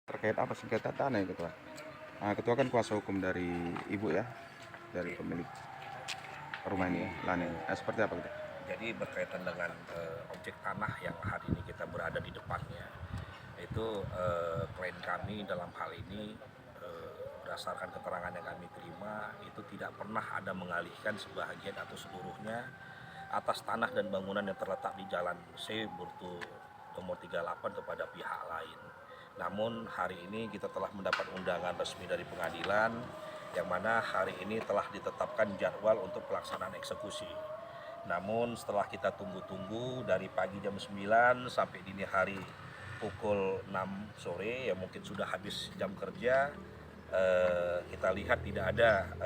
Terkait apa sengketa tanah ya ketua? Nah, ketua kan kuasa hukum dari ibu ya, dari pemilik rumah ini ya, Lani. Nah, seperti apa ketua? Jadi berkaitan dengan objek tanah yang hari ini kita berada di depannya, itu klien kami dalam hal ini berdasarkan keterangan yang kami terima itu tidak pernah ada mengalihkan sebahagian atau seluruhnya atas tanah dan bangunan yang terletak di Jalan C Burtu nomor 38 kepada pihak lain. Namun hari ini kita telah mendapat undangan resmi dari pengadilan yang mana hari ini telah ditetapkan jadwal untuk pelaksanaan eksekusi. Namun setelah kita tunggu-tunggu dari pagi jam 9 sampai dini hari pukul 6 sore, ya mungkin sudah habis jam kerja, kita lihat tidak ada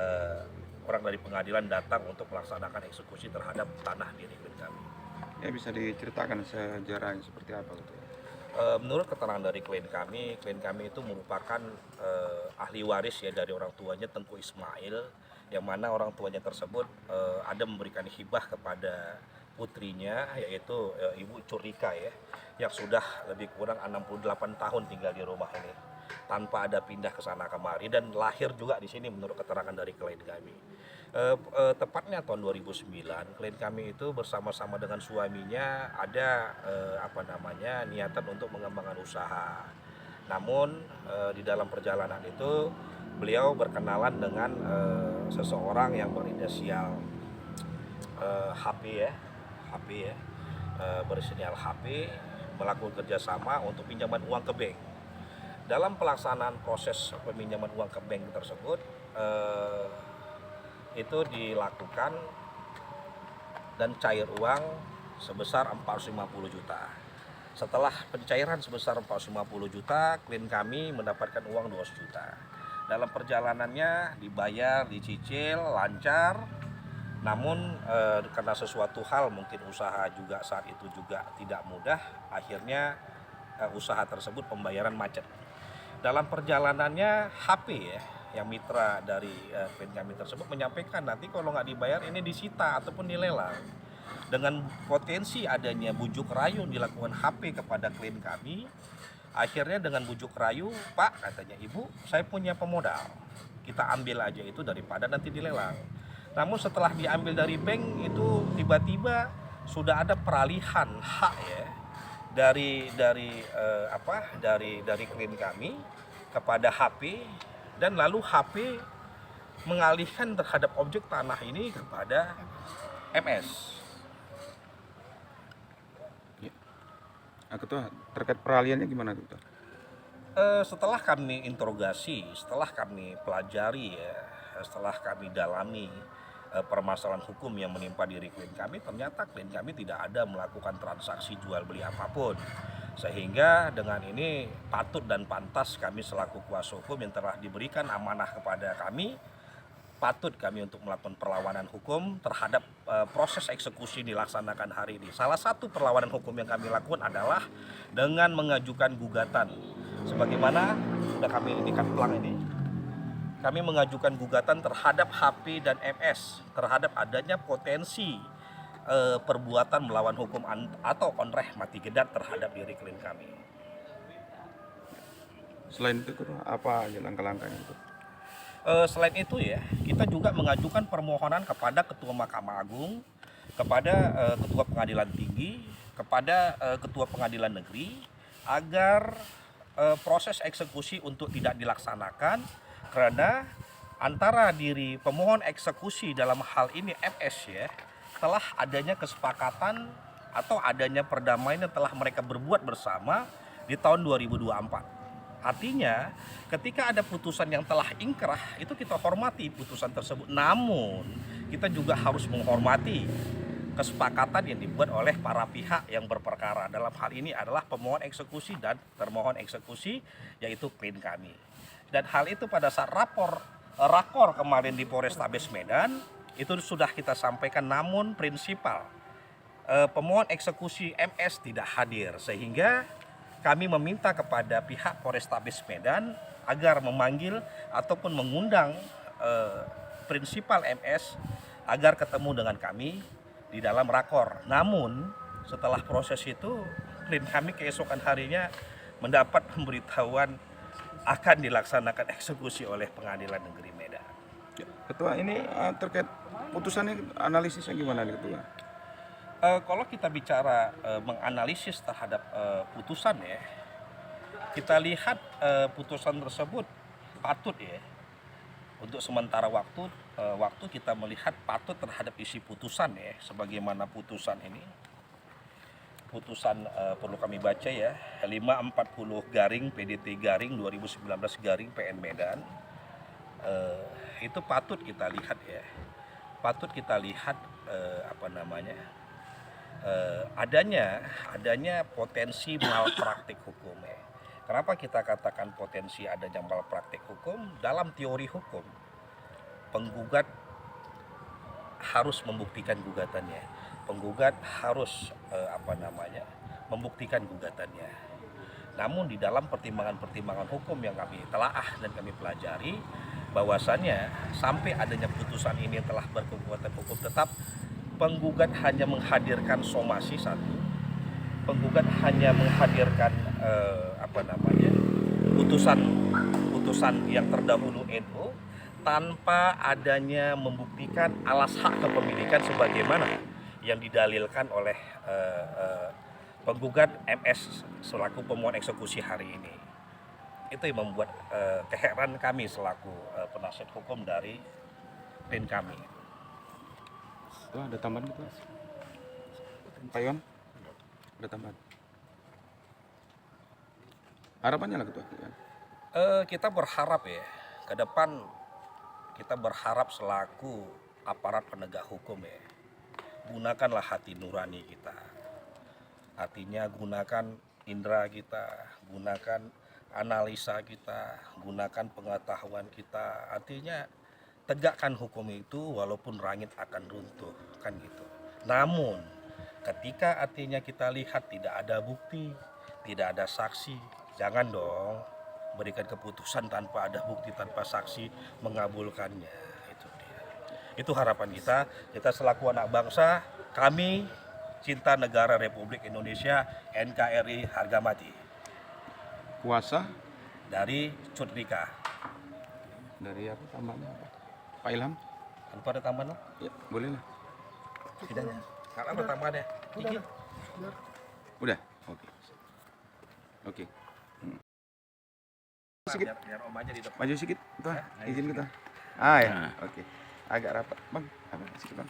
orang dari pengadilan datang untuk melaksanakan eksekusi terhadap tanah di klien kami. Ya bisa diceritakan sejarahnya seperti apa ketua? Menurut keterangan dari klien kami itu merupakan ahli waris ya dari orang tuanya Tengku Ismail, yang mana orang tuanya tersebut ada memberikan hibah kepada putrinya yaitu Ibu Curika ya, yang sudah lebih kurang 68 tahun tinggal di rumah ini tanpa ada pindah ke sana kemari dan lahir juga di sini menurut keterangan dari klien kami. Tepatnya tahun 2009 klien kami itu bersama-sama dengan suaminya ada niatan untuk mengembangkan usaha. Namun di dalam perjalanan itu beliau berkenalan dengan seseorang yang berinisial HP ya, berinisial HP, melakukan kerjasama untuk pinjaman uang ke bank. Dalam pelaksanaan proses peminjaman uang ke bank tersebut itu dilakukan dan cair uang sebesar 450 juta. Setelah pencairan sebesar 450 juta, klien kami mendapatkan uang 200 juta. Dalam perjalanannya dibayar, dicicil, lancar. Namun karena sesuatu hal mungkin usaha juga saat itu juga tidak mudah, akhirnya usaha tersebut pembayaran macet. Dalam perjalanannya HP ya, yang mitra dari klien kami tersebut menyampaikan nanti kalau nggak dibayar ini disita ataupun dilelang. Dengan potensi adanya bujuk rayu dilakukan HP kepada klien kami, akhirnya dengan bujuk rayu, Pak katanya Ibu, saya punya pemodal, kita ambil aja itu daripada nanti dilelang. Namun setelah diambil dari bank itu tiba-tiba sudah ada peralihan hak ya dari klien kami kepada HP, dan lalu HP mengalihkan terhadap objek tanah ini kepada MS. Ya. Nah, ketua terkait peralihannya gimana ketua? Setelah kami interogasi, setelah kami pelajari ya, setelah kami dalami permasalahan hukum yang menimpa diri klien kami, ternyata klien kami tidak ada melakukan transaksi jual beli apapun. Sehingga dengan ini patut dan pantas kami selaku kuasa hukum yang telah diberikan amanah kepada kami, patut kami untuk melakukan perlawanan hukum terhadap proses eksekusi dilaksanakan hari ini. Salah satu perlawanan hukum yang kami lakukan adalah dengan mengajukan gugatan. Sebagaimana sudah kami indikan pelang ini, kami mengajukan gugatan terhadap HP dan MS terhadap adanya potensi perbuatan melawan hukum atau onreh mati gedat terhadap diri klien kami. Selain itu ketua, apa aja langkah-langkahnya itu? Selain itu ya, kita juga mengajukan permohonan kepada Ketua Mahkamah Agung, kepada Ketua Pengadilan Tinggi, kepada Ketua Pengadilan Negeri, agar proses eksekusi untuk tidak dilaksanakan karena antara diri pemohon eksekusi dalam hal ini MS ya, telah adanya kesepakatan atau adanya perdamaian yang telah mereka berbuat bersama di tahun 2024. Artinya ketika ada putusan yang telah ingkrah itu kita hormati putusan tersebut, namun kita juga harus menghormati kesepakatan yang dibuat oleh para pihak yang berperkara. Dalam hal ini adalah pemohon eksekusi dan termohon eksekusi, yaitu klien kami. Dan hal itu pada saat rakor kemarin di Polrestabes Medan itu sudah kita sampaikan, namun prinsipal pemohon eksekusi MS tidak hadir, sehingga kami meminta kepada pihak Polrestabes Medan agar memanggil ataupun mengundang prinsipal MS agar ketemu dengan kami di dalam rakor. Namun setelah proses itu klien kami keesokan harinya mendapat pemberitahuan akan dilaksanakan eksekusi oleh Pengadilan Negeri Medan. Ketua, ini terkait putusannya analisisnya gimana nih Ketua? Kalau kita bicara menganalisis terhadap putusan ya, kita lihat putusan tersebut patut ya, untuk sementara waktu kita melihat patut terhadap isi putusan ya, sebagaimana putusan ini. Putusan perlu kami baca ya, 540 garing PDT garing 2019 garing PN Medan. Itu patut kita lihat ya, patut kita lihat adanya potensi malpraktik hukum ya. Kenapa kita katakan potensi adanya malpraktik hukum? Dalam teori hukum, penggugat harus membuktikan gugatannya. Penggugat harus membuktikan gugatannya. Namun di dalam pertimbangan-pertimbangan hukum yang kami telaah dan kami pelajari, bahwasannya sampai adanya putusan ini telah berkekuatan hukum tetap, penggugat hanya menghadirkan somasi satu, penggugat hanya menghadirkan putusan yang terdahulu NO, tanpa adanya membuktikan alas hak kepemilikan sebagaimana yang didalilkan oleh penggugat MS selaku pemohon eksekusi hari ini. Itu yang membuat keheranan kami selaku penasihat hukum dari tim kami. Ketua, ada tambahan Ketua? Pak Iwan? Ada tambahan? Harapannya lah Ketua. Kita berharap ya, ke depan kita berharap selaku aparat penegak hukum ya, gunakanlah hati nurani kita. Artinya gunakan indera kita, gunakan analisa kita, gunakan pengetahuan kita. Artinya tegakkan hukum itu walaupun langit akan runtuh, kan gitu. Namun ketika artinya kita lihat tidak ada bukti, tidak ada saksi, jangan dong berikan keputusan tanpa ada bukti, tanpa saksi, mengabulkannya. Itu dia. Itu harapan kita. Kita selaku anak bangsa, kami cinta negara Republik Indonesia, NKRI harga mati. Kuasa Dari Cudrika. dari apa tambahnya apa? Pak Ilham? Tanpa ada tambahan loh? Ya, boleh lah. Tidak ya? Kalau ada tambahan ya? Gigi? Udah? Oke. Oke. Sedikit. Biar om aja di depan. Maju sedikit, Ketua. Izin Ketua. Ah ya, oke. Agak rapat, Bang. Apa sedikit, Bang?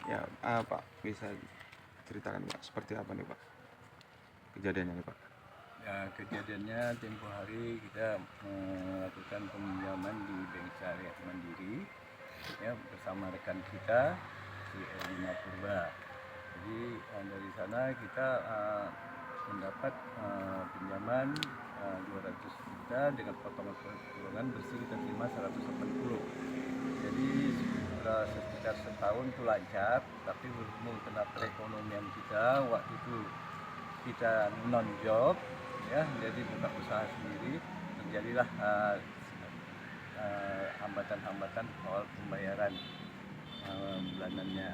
Ya, Pak, bisa ceritakan Pak, seperti apa nih Pak kejadiannya nih Pak? Ya, kejadiannya tempo hari kita melakukan peminjaman di Bank Syariah Mandiri ya, bersama rekan kita si Elina Purba. Jadi dari sana kita mendapat pinjaman 200 juta dengan potongan bersih kita terima 180. Jadi sekitar setahun itu lancar, tapi berhubung kena perekonomian kita waktu itu kita non job ya, jadi buka usaha sendiri, terjadilah hambatan-hambatan soal pembayaran bulanannya.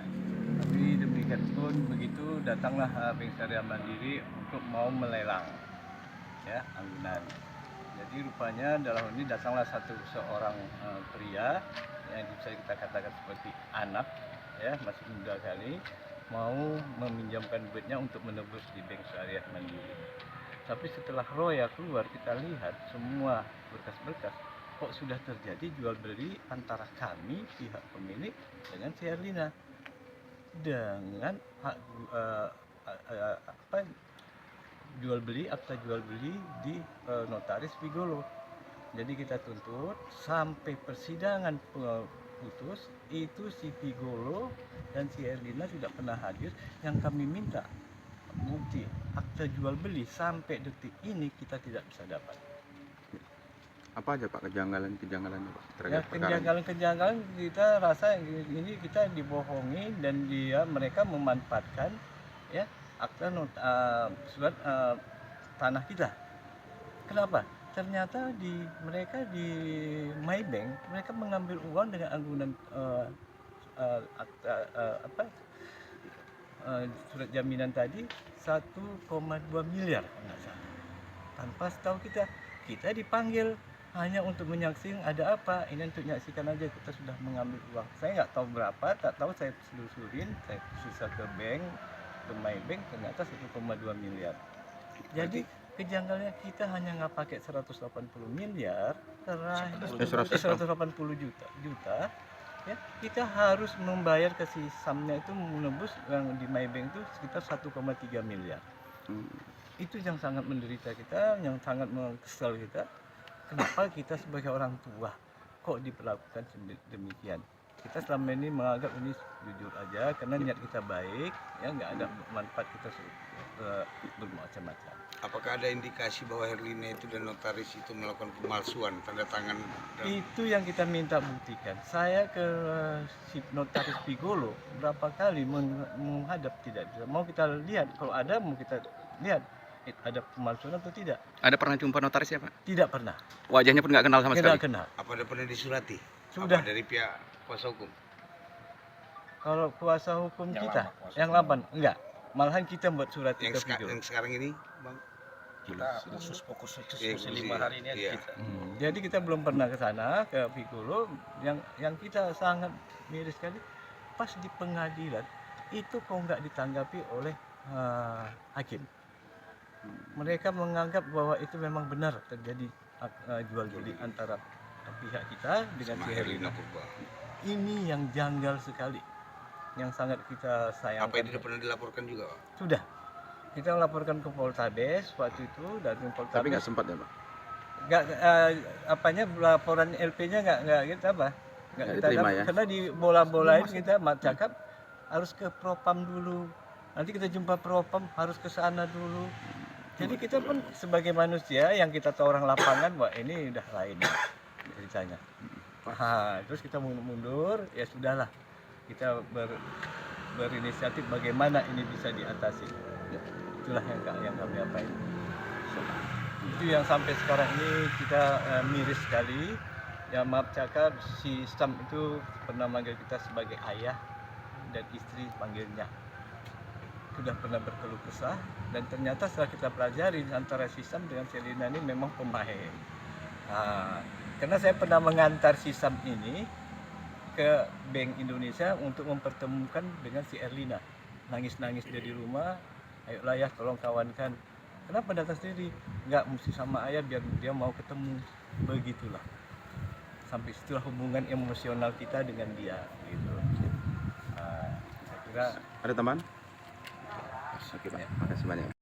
Tapi demikian pun begitu datanglah Bank Syariah Mandiri untuk mau melelang ya anggunan. Jadi rupanya dalam ini datanglah seorang pria yang bisa kita katakan seperti anak ya, masih muda kali, mau meminjamkan duitnya untuk menebus di Bank Syariah Mandiri. Tapi setelah roya keluar, kita lihat semua berkas-berkas kok sudah terjadi jual beli antara kami pihak pemilik dengan si Erlina dengan jual beli, akta jual beli di notaris Vigolo. Jadi kita tuntut sampai persidangan putus itu si Vigolo dan si Erlina tidak pernah hadir. Yang kami minta bukti akta jual beli sampai detik ini kita tidak bisa dapat. Apa aja Pak kejanggalan-kejanggalannya Pak Ya, terhadap perkara ini? kejanggalan-kejanggalan kita rasa ini kita dibohongi dan mereka memanfaatkan ya akta surat tanah kita. Kenapa? Ternyata mereka di Maybank mereka mengambil uang dengan anggunan surat jaminan tadi 1,2 miliar nggak salah. Tanpa setahu kita dipanggil hanya untuk menyaksikan ada apa, ini untuk menyaksikan aja kita sudah mengambil uang. Saya nggak tahu berapa, tak tahu saya selusurin, saya susah ke bank, ke my bank, ternyata 1,2 miliar. Jadi kejanggalannya kita hanya nggak pakai 180 miliar, terakhir 180 juta, ya kita harus membayar ke si Samnya itu menembus yang di my bank itu sekitar 1,3 miliar. Itu yang sangat menderita kita, yang sangat kesal kita. Kenapa kita sebagai orang tua kok diperlakukan demikian? Kita selama ini menganggap ini jujur aja karena niat kita baik, ya nggak ada manfaat kita bermacam-macam. Apakah ada indikasi bahwa Herlina itu dan notaris itu melakukan pemalsuan tanda tangan? Itu yang kita minta buktikan. Saya ke si notaris Pigolo berapa kali menghadap, tidak bisa. Mau kita lihat, kalau ada mau kita lihat ada pemalsuan atau tidak. Ada pernah jumpa notaris ya Pak? Tidak pernah. Wajahnya pun nggak kenal sama Tidak sekali? kenal. Apa ada pernah disurati? Sudah. Apa dari pihak kuasa hukum? Kalau kuasa hukum Yang kita, lama, kuasa yang hukum. 8, enggak. Malahan kita buat surat ke Yang Pigolo. sekarang ini, Bang? Kita khusus fokus Iya, diskusi 5 hari ini iya. kita. Jadi kita belum pernah ke sana ke Pigolo. Yang kita sangat miris sekali pas di pengadilan itu kok nggak ditanggapi oleh hakim. Mereka menganggap bahwa itu memang benar terjadi jual beli antara pihak kita dengan Sama si Herlina Herlina. Purba. Ini yang janggal sekali, yang sangat kita sayangkan. Apa itu sudah pernah dilaporkan juga, Pak? Sudah. Kita melaporkan ke Poltabes waktu itu, dari Poltabes. Tapi nggak sempat ya Pak? Nggak, apanya laporan LP-nya nggak kita apa? Nggak kita diterima dapat. ya? Karena di bola-bolain kita cakap harus ke Propam dulu. Nanti kita jumpa Propam harus ke sana dulu. Jadi kita pun sebagai manusia yang kita tahu orang lapangan, wah ini udah lain ceritanya. Terus kita mundur, ya sudahlah. Kita berinisiatif bagaimana ini bisa diatasi. Itulah yang kami apain. Itu yang sampai sekarang ini kita miris sekali. Ya maaf cakap, si Sam itu pernah manggil kita sebagai ayah dan istri panggilnya. Sudah pernah berkeluh kesah dan ternyata setelah kita pelajari antara si Sam dengan Herlina ini memang pemain. Karena saya pernah mengantar si Sam ini ke Bank Indonesia untuk mempertemukan dengan si Herlina. Nangis-nangis dia di rumah, ayolah ya tolong kawankan. Kenapa datang sendiri? Enggak, mesti sama ayah biar dia mau ketemu. Begitulah. Sampai situlah hubungan emosional kita dengan dia. Gitu. Saya kira Ada tambahan? Oke Pak, makasih banyak.